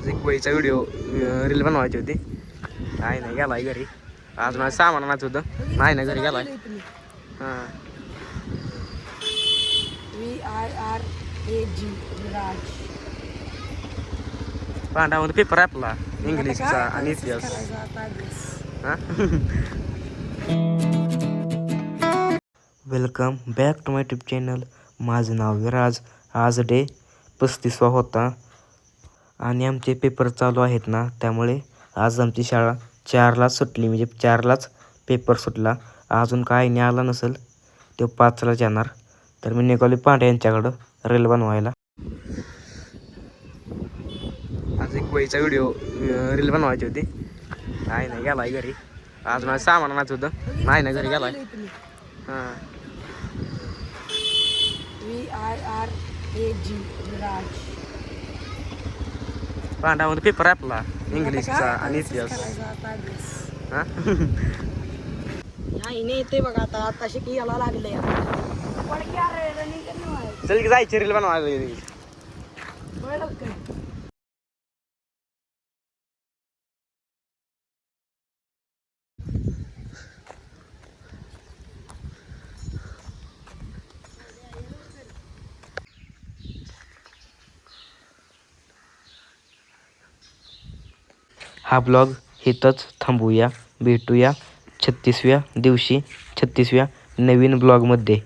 आज एक वहीचा video reel बनवायची होती. नाही गेलाय घरी. आज माझं सामान आणायचं होतं. नाही ना घरी गेलाय. हां VIRAG विराज. पांढरामध्ये पेपर आहे आपला इंग्लिशचा आणि इतिहास. हां welcome back to my YouTube channel. माझं नाव विराज. आज डे 35वा होता आणि आमचे पेपर चालू आहेत ना, त्यामुळे आज आमची शाळा 4लाच सुटली. म्हणजे 4लाच पेपर सुटला. अजून काय नाही आला नसेल तो 5लाच येणार. तर मी निघालो पांढरे यांच्याकडं रील बनवायला. आज एक वहीचा व्हिडिओ रील बनवायची होती. नाही गेलाय घरी. आज माझं सामान आणायचं होतं. नाही ना घरी गेलाय. हां VIRAG विराज. पांढरामध्ये पेपर आहे आपला इंग्लिशचा आणि इतिहास. हां नाही येते बघा आता शिकी याला लागले. चल की जायची रील बनवायला. हा ब्लॉग इथंच थांबूया. भेटूया 36व्या दिवशी 36व्या नवीन ब्लॉगमध्ये.